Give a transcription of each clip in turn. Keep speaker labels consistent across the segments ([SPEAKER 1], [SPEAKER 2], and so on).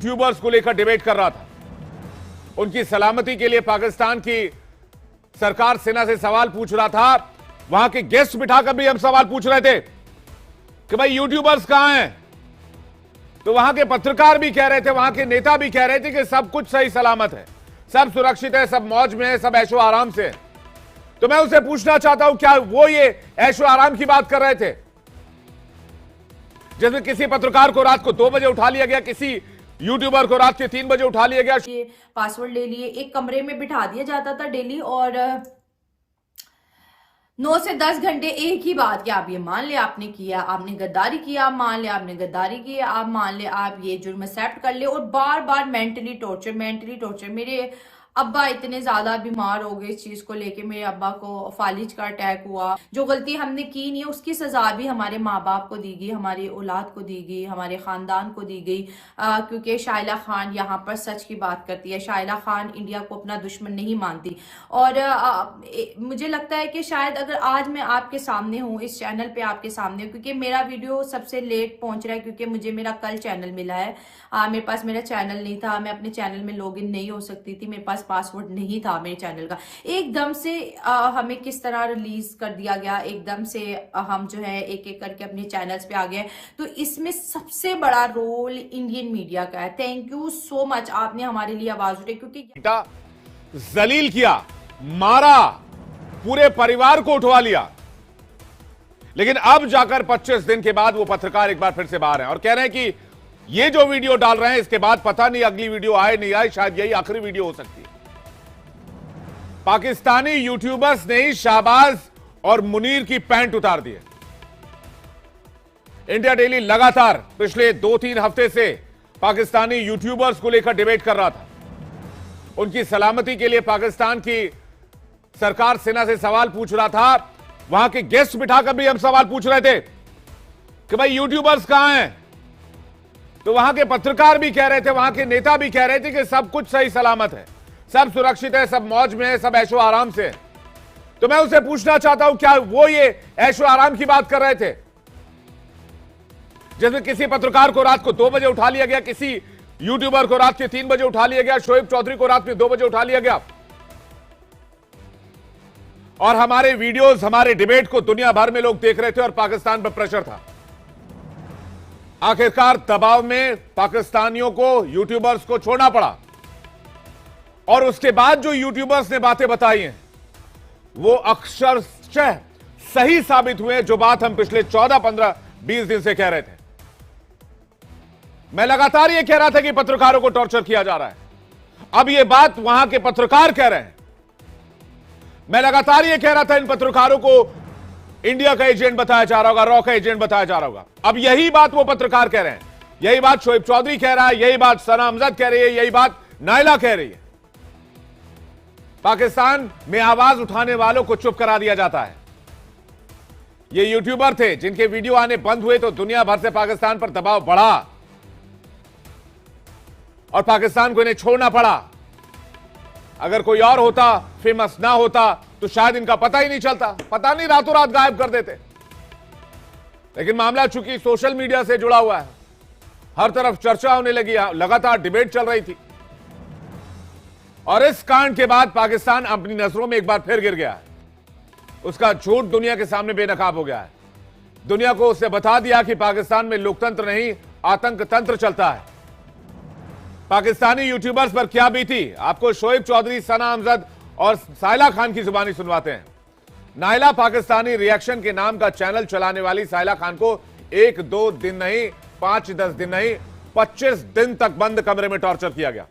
[SPEAKER 1] YouTubers को लेकर debate कर रहा था। उनकी सलामती के लिए पाकिस्तान की सरकार सेना से सवाल पूछ रहा था। वहां के गेस्ट बिठाकर भी हम सवाल पूछ रहे थे कि भाई यूट्यूबर्स कहां हैं। तो वहां के पत्रकार भी कह रहे थे, वहां के नेता भी कह रहे थे कि सब कुछ सही सलामत है, सब सुरक्षित है, सब मौज में है, सब ऐशो आराम से है। तो मैं उसे पूछना चाहता हूं, क्या वो ये ऐशो आराम की बात कर रहे थे जिसमें किसी पत्रकार को रात को 2 बजे उठा लिया गया, किसी यूट्यूबर को रात के 3 बजे उठा लिया गया,
[SPEAKER 2] ये पासवर्ड ले लिए, एक कमरे में बिठा दिया जाता था डेली और 9 से 10 घंटे एक ही बात कि आप ये मान ले आपने किया, आपने गद्दारी किया, आप मान ले आपने गद्दारी की, आप मान ले आप ये जुर्म एक्सेप्ट कर ले, और बार बार मेंटली टॉर्चर। मेरे अब्बा इतने ज्यादा बीमार हो गए इस चीज को लेके, मेरे अब्बा को फालिज का अटैक हुआ। जो गलती हमने की नहीं है उसकी सजा भी हमारे माँ बाप को दी गई, हमारी औलाद को दी गई, हमारे खानदान को दी गई, क्योंकि शाइला खान यहाँ पर सच की बात करती है। शाइला खान इंडिया को अपना दुश्मन नहीं मानती। और मुझे लगता है कि शायद अगर आज मैं आपके सामने हूँ, इस चैनल पे आपके सामने हूँ, क्योंकि मेरा वीडियो सबसे लेट पहुंच रहा है, क्योंकि मुझे मेरा कल चैनल मिला है। मेरे पास मेरा चैनल नहीं था, मैं अपने चैनल में लॉग इन नहीं हो सकती थी, मेरे पास पासवर्ड नहीं था मेरे चैनल का। एकदम से हमें किस तरह रिलीज कर दिया गया, एकदम से हम जो है एक एक करके अपने चैनल्स पे आ गए। तो इसमें सबसे बड़ा रोल इंडियन मीडिया का है। थैंक यू सो मच, आपने हमारे लिए आवाज उठाई, क्योंकि
[SPEAKER 1] जलील किया, मारा, पूरे परिवार को उठवा लिया। लेकिन अब जाकर 25 दिन के बाद वो पत्रकार एक बार फिर से बाहर हैं और कह रहे हैं कि ये जो वीडियो डाल रहे हैं इसके बाद पता नहीं अगली वीडियो आए नहीं आए, शायद यही आखिरी वीडियो हो सकती है। पाकिस्तानी यूट्यूबर्स ने ही शाहबाज और मुनीर की पैंट उतार दी है। इंडिया डेली लगातार पिछले 2-3 हफ्ते से पाकिस्तानी यूट्यूबर्स को लेकर डिबेट कर रहा था। उनकी सलामती के लिए पाकिस्तान की सरकार सेना से सवाल पूछ रहा था। वहां के गेस्ट बिठाकर भी हम सवाल पूछ रहे थे कि भाई यूट्यूबर्स कहां हैं। तो वहां के पत्रकार भी कह रहे थे, वहां के नेता भी कह रहे थे कि सब कुछ सही सलामत है, सब सुरक्षित है, सब मौज में है, सब ऐशो आराम से है। तो मैं उसे पूछना चाहता हूं, क्या वो ये ऐशो आराम की बात कर रहे थे जिसमें किसी पत्रकार को रात को 2 बजे उठा लिया गया, किसी यूट्यूबर को रात के 3 बजे उठा लिया गया, शोएब चौधरी को रात में 2 बजे उठा लिया गया। और हमारे वीडियोस, हमारे डिबेट को दुनिया भर में लोग देख रहे थे और पाकिस्तान पर प्रेशर था। आखिरकार दबाव में पाकिस्तानियों को, यूट्यूबर्स को छोड़ना पड़ा। और उसके बाद जो यूट्यूबर्स ने बातें बताई हैं वो अक्षरशः सही साबित हुए, जो बात हम पिछले 14, 15, 20 दिन से कह रहे थे। मैं लगातार यह कह रहा था कि पत्रकारों को टॉर्चर किया जा रहा है। अब यह बात वहां के पत्रकार कह रहे हैं। मैं लगातार यह कह रहा था इन पत्रकारों को इंडिया का एजेंट बताया जा रहा होगा, रॉ का एजेंट बताया जा रहा होगा। अब यही बात वो पत्रकार कह रहे हैं, यही बात शोएब चौधरी कह रहा है, यही बात सना अमजद कह रही है, यही बात नायला कह रही है। पाकिस्तान में आवाज उठाने वालों को चुप करा दिया जाता है। ये यूट्यूबर थे जिनके वीडियो आने बंद हुए तो दुनिया भर से पाकिस्तान पर दबाव बढ़ा और पाकिस्तान को इन्हें छोड़ना पड़ा। अगर कोई और होता, फेमस ना होता, तो शायद इनका पता ही नहीं चलता, पता नहीं रातों रात गायब कर देते। लेकिन मामला चूंकि सोशल मीडिया से जुड़ा हुआ है, हर तरफ चर्चा होने लगी, लगातार डिबेट चल रही थी। और इस कांड के बाद पाकिस्तान अपनी नजरों में एक बार फिर गिर गया है। उसका झूठ दुनिया के सामने बेनकाब हो गया है। दुनिया को उसने बता दिया कि पाकिस्तान में लोकतंत्र नहीं, आतंक तंत्र चलता है। पाकिस्तानी यूट्यूबर्स पर क्या बीती, आपको शोएब चौधरी, सना अमजद और साइला खान की जुबानी सुनवाते हैं। नायला पाकिस्तानी रिएक्शन के नाम का चैनल चलाने वाली साइला खान को 1-2 दिन नहीं, 5-10 दिन नहीं, 25 दिन तक बंद कमरे में टॉर्चर किया गया।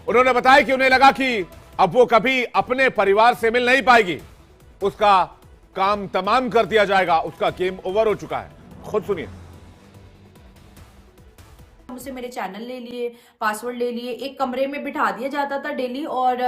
[SPEAKER 1] उन्होंने बताया कि उन्हें लगा कि अब वो कभी अपने परिवार से मिल नहीं पाएगी, उसका काम तमाम कर दिया जाएगा, उसका गेम ओवर हो चुका है। खुद सुनिए।
[SPEAKER 2] मुझसे मेरे चैनल ले लिए, पासवर्ड ले लिए, एक कमरे में बिठा दिया जाता था डेली और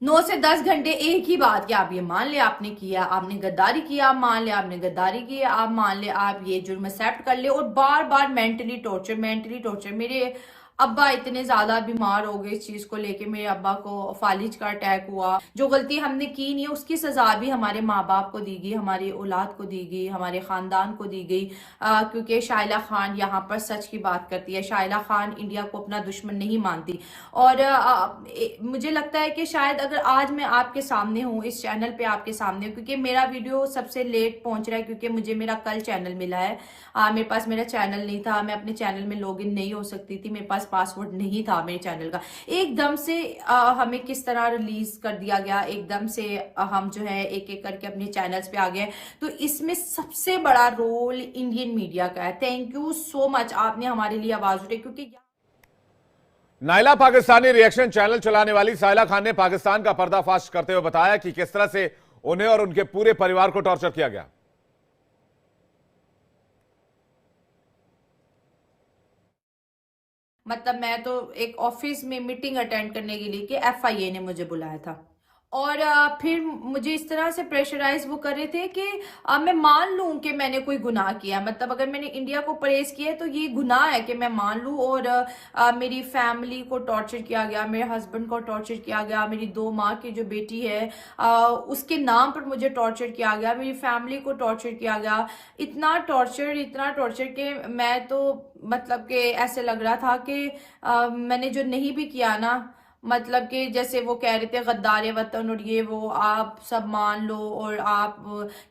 [SPEAKER 2] 9 से 10 घंटे एक ही बात कि आप ये मान ले आपने किया, आपने गद्दारी किया, आप मान ले आपने गद्दारी की, आप मान ले आप ये जुर्म एक्सेप्ट कर ले, और बार बार मेंटली टॉर्चर। मेरे अब्बा इतने ज्यादा बीमार हो गए इस चीज को लेके, मेरे अब्बा को फालिज का अटैक हुआ। जो गलती हमने की नहीं है उसकी सजा भी हमारे माँ बाप को दी गई, हमारी औलाद को दी गई, हमारे खानदान को दी गई। क्योंकि शाइला खान यहाँ पर सच की बात करती है। शाइला खान इंडिया को अपना दुश्मन नहीं मानती। और मुझे लगता है कि शायद अगर आज मैं आपके सामने हूँ, इस चैनल पे आपके सामने हूँ, क्योंकि मेरा वीडियो सबसे लेट पहुंच रहा है, क्योंकि मुझे मेरा कल चैनल मिला है। मेरे पास मेरा चैनल नहीं था, मैं अपने चैनल में लॉगिन नहीं हो सकती थी, मेरे पास पासवर्ड नहीं था मेरे चैनल का। एकदम से हमें किस तरह रिलीज कर दिया गया, एकदम से हम जो है एक एक करके अपने चैनल्स पे आ गए। तो इसमें सबसे बड़ा रोल इंडियन मीडिया का है। थैंक यू सो मच, आपने हमारे लिए आवाज उठाई। क्योंकि
[SPEAKER 1] नायला पाकिस्तानी रिएक्शन चैनल चलाने वाली साइला खान ने पाकिस्तान का पर्दाफाश करते हुए बताया कि किस तरह से उन्हें और उनके पूरे परिवार को टॉर्चर किया गया।
[SPEAKER 2] मतलब मैं तो एक ऑफिस में मीटिंग अटेंड करने के लिए कि एफआईए ने मुझे बुलाया था, और फिर मुझे इस तरह से प्रेशराइज वो कर रहे थे कि मैं मान लूं कि मैंने कोई गुनाह किया। मतलब अगर मैंने इंडिया को प्रेज किया है तो ये गुनाह है कि मैं मान लूं। और मेरी फैमिली को टॉर्चर किया गया, मेरे हस्बैंड को टॉर्चर किया गया, मेरी 2 माँ की जो बेटी है उसके नाम पर मुझे टॉर्चर किया गया, मेरी फैमिली को टॉर्चर किया गया। इतना टॉर्चर कि मैं तो मतलब कि ऐसे लग रहा था कि मैंने जो नहीं भी किया ना, मतलब कि जैसे वो कह रहे थे गद्दार वतन और ये वो, आप सब मान लो और आप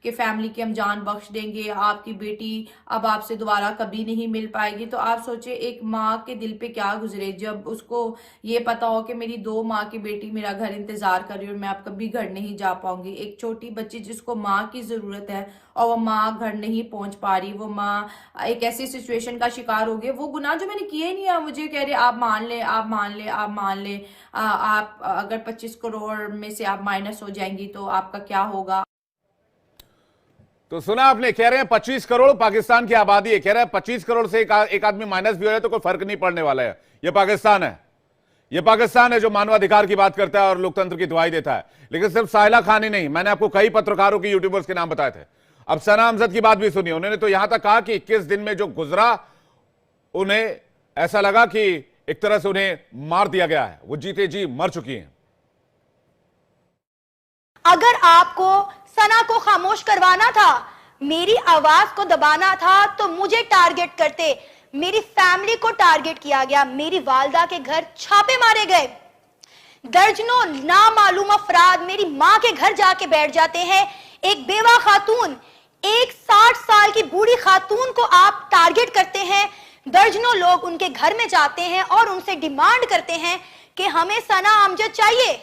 [SPEAKER 2] के फैमिली की हम जान बख्श देंगे, आपकी बेटी अब आपसे दोबारा कभी नहीं मिल पाएगी। तो आप सोचे एक माँ के दिल पे क्या गुजरे जब उसको ये पता हो कि मेरी 2 माँ की बेटी मेरा घर इंतजार कर रही है और मैं अब कभी घर नहीं जा पाऊंगी। एक छोटी बच्ची जिसको माँ की जरूरत है और वो माँ घर नहीं पहुंच पा रही, वो माँ एक ऐसी सिचुएशन का शिकार हो गई। वो गुनाह जो मैंने किए नहीं है, मुझे कह रहे आप मान ले, आप मान ले, आप मान ले। आप अगर 25 करोड़ में से आप माइनस हो जाएंगी तो आपका क्या होगा।
[SPEAKER 1] तो सुना आपने, कह रहे हैं 25 करोड़ पाकिस्तान की आबादी है, कह रहे हैं 25 करोड़ से एक आदमी माइनस भी हो जाए तो कोई फर्क नहीं पड़ने वाला है। यह पाकिस्तान है, यह पाकिस्तान है जो मानवाधिकार की बात करता है और लोकतंत्र की दुहाई देता है। लेकिन सिर्फ साहिला खान ही नहीं, मैंने आपको कई पत्रकारों की, यूट्यूबर्स के नाम बताए थे। अब सना अमजद की बात भी सुनी, उन्होंने तो यहां तक कहा कि 21 दिन में जो गुजरा उन्हें ऐसा लगा कि एक तरह से उन्हें मार दिया गया है, वो जीते जी मर चुकी हैं।
[SPEAKER 3] अगर आपको सना को खामोश करवाना था, मेरी आवाज को दबाना था, तो मुझे टारगेट करते। मेरी फैमिली को टारगेट किया गया, मेरी वालदा के घर छापे मारे गए, दर्जनों नामालूम अफराद मेरी मां के घर जाके बैठ जाते हैं। एक बेवा खातून, एक 60 साल की बूढ़ी खातून को आप टारगेट करते हैं। दर्जनों लोग उनके घर में जाते हैं और उनसे डिमांड करते हैं कि हमें सना अमजद चाहिए।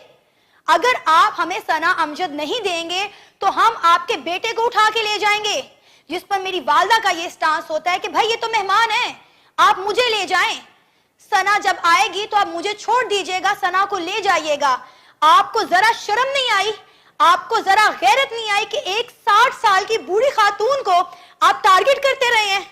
[SPEAKER 3] अगर आप हमें सना अमजद नहीं देंगे तो हम आपके बेटे को उठा के ले जाएंगे। जिस पर मेरी वालदा का ये स्टांस होता है कि भाई ये तो मेहमान है, आप मुझे ले जाएं। सना जब आएगी तो आप मुझे छोड़ दीजिएगा, सना को ले जाइएगा। आपको जरा शर्म नहीं आई, आपको जरा गैरत नहीं आई कि एक 60 साल की बूढ़ी खातून को आप टारगेट करते रहे हैं।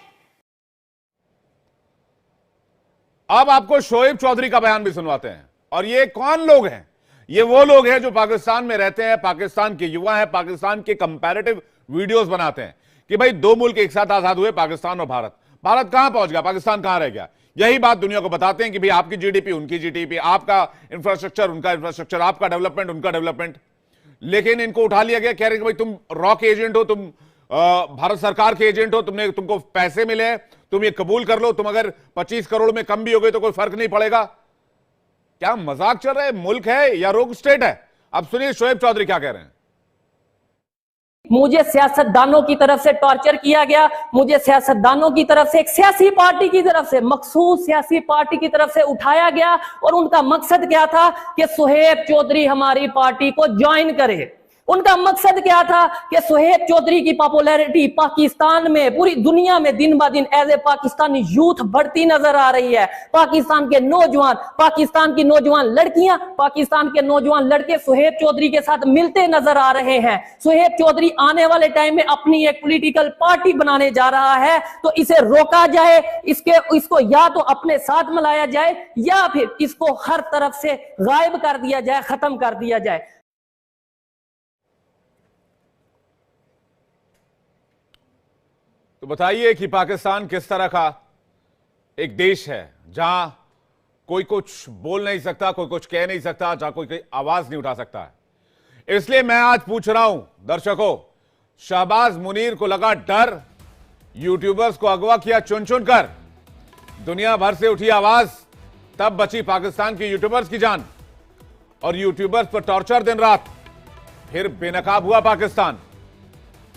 [SPEAKER 1] अब आपको शोएब चौधरी का बयान भी सुनवाते हैं। और ये कौन लोग हैं? ये वो लोग हैं जो पाकिस्तान में रहते हैं, पाकिस्तान के युवा हैं, पाकिस्तान के कंपैरेटिव वीडियोस बनाते हैं कि भाई 2 मुल्क एक साथ आजाद हुए, पाकिस्तान और भारत। भारत कहां पहुंच गया, पाकिस्तान कहां रह गया? यही बात दुनिया को बताते हैं कि भाई आपकी जीडीपी उनकी जीडीपी, आपका इंफ्रास्ट्रक्चर उनका इंफ्रास्ट्रक्चर, आपका डेवलपमेंट उनका डेवलपमेंट। लेकिन इनको उठा लिया गया, कह रहे कि भाई तुम रॉ के एजेंट हो, तुम भारत सरकार के एजेंट हो, तुमको पैसे मिले हैं, तुम ये कबूल कर लो, तुम अगर 25 करोड़ में कम भी हो गए तो कोई फर्क नहीं पड़ेगा। क्या मजाक चल रहा है? मुल्क है या रोग स्टेट है? अब सुनिए शोएब चौधरी क्या कह रहे हैं।
[SPEAKER 4] मुझे सियासतदानों की तरफ से टॉर्चर किया गया, मुझे सियासतदानों की तरफ से, एक सियासी पार्टी की तरफ से, मखसूस सियासी पार्टी की तरफ से उठाया गया। और उनका मकसद क्या था कि शोएब चौधरी हमारी पार्टी को ज्वाइन करे। उनका मकसद क्या था कि शोएब चौधरी की पॉपुलैरिटी पाकिस्तान में, पूरी दुनिया में दिन ब दिन एज ए पाकिस्तानी यूथ बढ़ती नजर आ रही है। पाकिस्तान के नौजवान, पाकिस्तान की नौजवान लड़कियां, पाकिस्तान के नौजवान लड़के शोएब चौधरी के साथ मिलते नजर आ रहे हैं। शोएब चौधरी आने वाले टाइम में अपनी एक पॉलिटिकल पार्टी बनाने जा रहा है, तो इसे रोका जाए, इसको या तो अपने साथ मिलाया जाए या फिर इसको हर तरफ से गायब कर दिया जाए, खत्म कर दिया जाए।
[SPEAKER 1] तो बताइए कि पाकिस्तान किस तरह का एक देश है जहां कोई कुछ बोल नहीं सकता, कोई कुछ कह नहीं सकता, जहां कोई आवाज नहीं उठा सकता है। इसलिए मैं आज पूछ रहा हूं दर्शकों, शहबाज मुनीर को लगा डर, यूट्यूबर्स को अगवा किया चुन चुन कर, दुनिया भर से उठी आवाज, तब बची पाकिस्तान के यूट्यूबर्स की जान, और यूट्यूबर्स पर टॉर्चर दिन रात, फिर बेनकाब हुआ पाकिस्तान।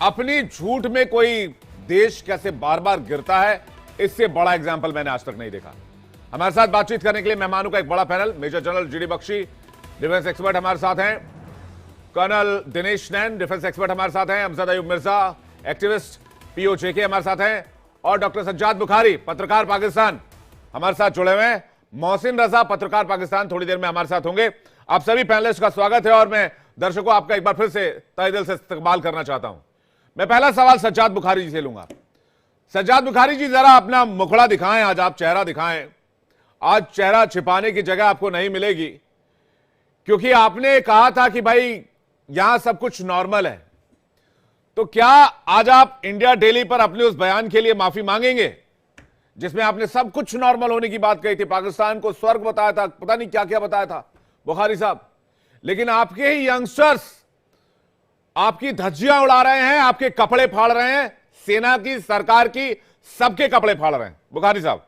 [SPEAKER 1] अपनी झूठ में कोई देश कैसे बार बार गिरता है, इससे बड़ा एग्जाम्पल मैंने आज तक नहीं देखा। हमारे साथ बातचीत करने के लिए मेहमानों का एक बड़ा panel, major general GD Bakshi defence expert हमारे साथ हैं, colonel Dinesh Nain defence expert हमारे साथ हैं, अमजद अयूब मिर्जा एक्टिविस्ट पीओजेके हमारे साथ हैं, और डॉक्टर सज्जाद बुखारी पत्रकार पाकिस्तान हमारे साथ जुड़े हुए हैं। मोहसिन रजा पत्रकार पाकिस्तान थोड़ी देर में हमारे साथ होंगे। आप सभी पैनलिस्ट का स्वागत है और मैं दर्शकों आपका एक बार फिर से तहे दिल से इस्तकबाल करना चाहता हूं। मैं पहला सवाल सज्जाद बुखारी जी से लूंगा। सज्जाद बुखारी जी, जरा अपना मुखड़ा दिखाएं, आज आप चेहरा दिखाएं। आज चेहरा छिपाने की जगह आपको नहीं मिलेगी, क्योंकि आपने कहा था कि भाई यहां सब कुछ नॉर्मल है। तो क्या आज आप इंडिया डेली पर अपने उस बयान के लिए माफी मांगेंगे जिसमें आपने सब कुछ नॉर्मल होने की बात कही थी, पाकिस्तान को स्वर्ग बताया था, पता नहीं क्या क्या बताया था बुखारी साहब, लेकिन आपके ही यंगस्टर्स आपकी धज्जियां उड़ा रहे हैं, आपके कपड़े फाड़ रहे हैं, सेना की, सरकार की, सबके कपड़े फाड़ रहे हैं। बुखारी साहब,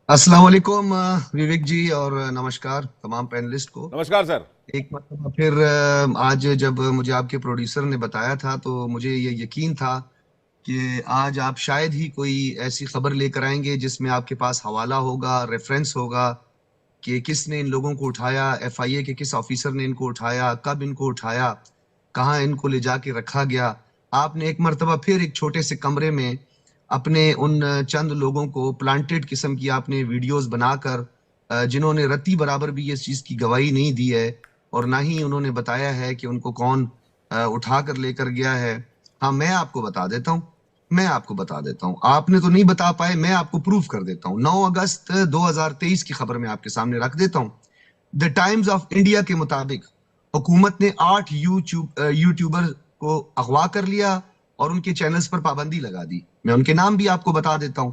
[SPEAKER 5] अस्सलाम वालेकुम विवेक जी, और नमस्कार तमाम पैनलिस्ट को।
[SPEAKER 1] नमस्कार सर।
[SPEAKER 5] एक मतलब फिर आज जब मुझे आपके प्रोड्यूसर ने बताया था तो मुझे ये यकीन था कि आज आप शायद ही कोई ऐसी खबर लेकर आएंगे जिसमें आपके पास हवाला होगा, रेफरेंस होगा कि किसने इन लोगों को उठाया, एफआईए के किस ऑफिसर ने इनको उठाया, कब इनको उठाया, कहाँ इनको ले जाके रखा गया। आपने एक मर्तबा फिर एक छोटे से कमरे में अपने उन चंद लोगों को प्लांटेड किस्म की आपने वीडियोस बनाकर, जिन्होंने रत्ती बराबर भी इस चीज की गवाही नहीं दी है और ना ही उन्होंने बताया है कि उनको कौन उठा कर लेकर गया है। हाँ, मैं आपको बता देता हूँ, आपने तो नहीं बता पाए, मैं आपको प्रूफ कर देता हूँ। 9 अगस्त 2023 की खबर मैं आपके सामने रख देता हूँ। द टाइम्स ऑफ इंडिया के मुताबिक हुकूमत ने 8 यूट्यूबर को अगवा कर लिया और उनके चैनल्स पर पाबंदी लगा दी। मैं उनके नाम भी आपको बता देता हूं,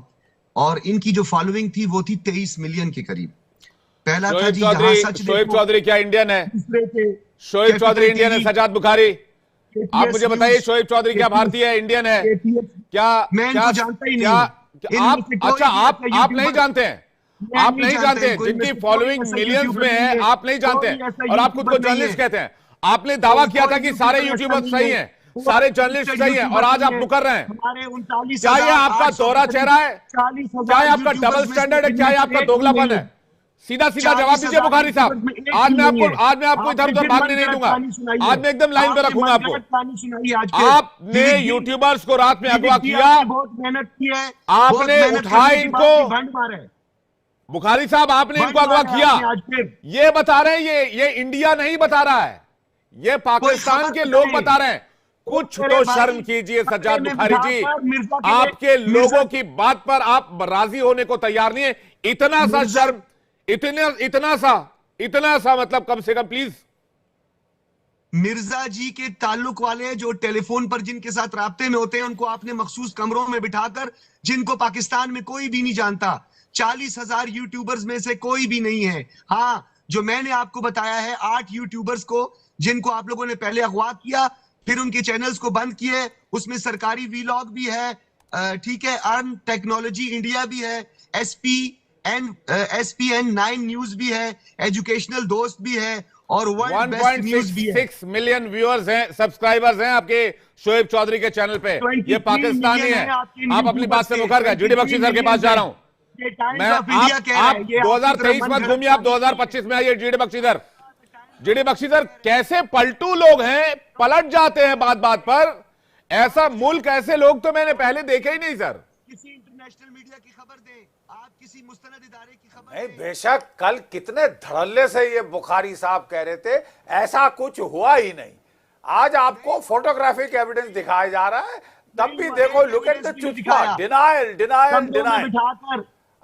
[SPEAKER 5] और इनकी जो फॉलोइंग थी वो थी 23 मिलियन के करीब। पहला था जी यहाँ सच
[SPEAKER 1] शोएब चौधरी क्या इंडियन है? शोएब चौधरी इंडियन है? सज्जाद बुखारी, आप मुझे बताइए, शोएब चौधरी क्या भारतीय है, इंडियन है क्या?
[SPEAKER 5] मैं इनको जानता ही नहीं।
[SPEAKER 1] आप नहीं जानते हैं, आप नहीं जानते हैं, जिनकी फॉलोइंग मिलियंस में है आप नहीं जानते हैं, और आप खुद को जर्नलिस्ट कहते हैं। आपने दावा किया था कि सारे यूट्यूबर्स सही हैं, सारे जर्नलिस्ट सही हैं, और आज आप मुकर रहे हैं। क्या ये आपका दोहरा चेहरा है? क्या ये आपका डबल स्टैंडर्ड है? क्या ये आपका दोगलापन है? सीधा सीधा जवाब दीजिए बुखारी साहब। आज मैं आपको इधर उधर भागने नहीं दूंगा, आज मैं एकदम लाइन पे रखूंगा आपको। आपने यूट्यूबर्स को रात में अगवा किया,
[SPEAKER 5] बहुत मेहनत की है,
[SPEAKER 1] आपने उठाया इनको, बुखारी साहब आपने इनको अगवा किया। ये बता रहे हैं, ये इंडिया नहीं बता रहा है, ये पाकिस्तान के लोग बता रहे हैं। कुछ तो शर्म कीजिए सज्जाद बुखारी जी, आपके लोगों की बात पर आप राजी होने को तैयार नहीं है। इतना सा शर्म, इतना सा मतलब कम से कम प्लीज।
[SPEAKER 5] मिर्जा जी के ताल्लुक वाले जो टेलीफोन पर जिनके साथ राब्ते में होते हैं, उनको आपने मखसूस कमरों में बिठाकर, जिनको पाकिस्तान में कोई भी नहीं जानता, 40,000 यूट्यूबर्स में से कोई भी नहीं है। हाँ, जो मैंने आपको बताया है 8 यूट्यूबर्स को, जिनको आप लोगों ने पहले अगवा किया, फिर उनके चैनल्स को बंद किए, उसमें सरकारी वीलॉग भी है, ठीक है, अर्न टेक्नोलॉजी इंडिया भी है, SPN 9 न्यूज भी है, एजुकेशनल दोस्त भी है, और
[SPEAKER 1] 1.6 मिलियन व्यूअर्स हैं, सब्सक्राइबर्स हैं आपके शोएब चौधरी के चैनल पे। ये पाकिस्तानी है। आप अपनी बात से मुकर गए। जीडी बख्शी सर के पास जा रहा हूं मैं। आप 2023 मत घूमिए, आप 2025 में आइए। जीडी बख्शी सर, कैसे पलटू लोग हैं, पलट जाते हैं बात बात पर। ऐसा मुल्क, ऐसे लोग तो मैंने पहले देखे ही नहीं सर।
[SPEAKER 5] किसी इंटरनेशनल मीडिया की खबर दें, आप किसी मुस्तनद इदारे की खबर
[SPEAKER 6] नहीं, बेशक कल कितने धड़ल्ले से ये बुखारी साहब कह रहे थे, ऐसा कुछ हुआ ही नहीं। आज आपको फोटोग्राफिक एविडेंस दिखाया जा रहा है, तब भी देखो, लुक एट द चुप्पा, डिनायल।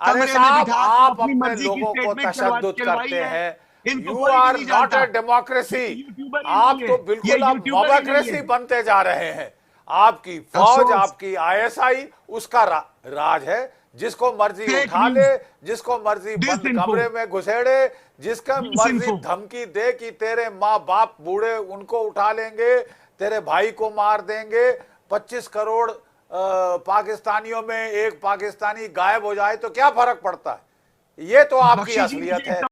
[SPEAKER 6] अरे साहब, आप अपने लोगों को तशद्दुद करते हैं। You are not a democracy, आप तो बिल्कुल अब मोबोक्रेसी बनते जा रहे हैं। आपकी फौज, आपकी ISI उसका राज है, जिसको मर्जी
[SPEAKER 5] Fake
[SPEAKER 6] उठा
[SPEAKER 5] news.
[SPEAKER 6] ले, जिसको मर्जी बंद
[SPEAKER 5] Disinfo.
[SPEAKER 6] कमरे में घुसेड़े, जिसका मर्जी
[SPEAKER 5] Disinfo.
[SPEAKER 6] धमकी दे कि तेरे माँ बाप बूढ़े उनको उठा लेंगे, तेरे भाई को मार देंगे। 25 करोड़ पाकिस्तानियों में एक पाकिस्तानी गायब हो जाए तो क्या फर्क पड़ता है? ये तो आपकी
[SPEAKER 5] बख्शी जी,
[SPEAKER 6] असलियत है।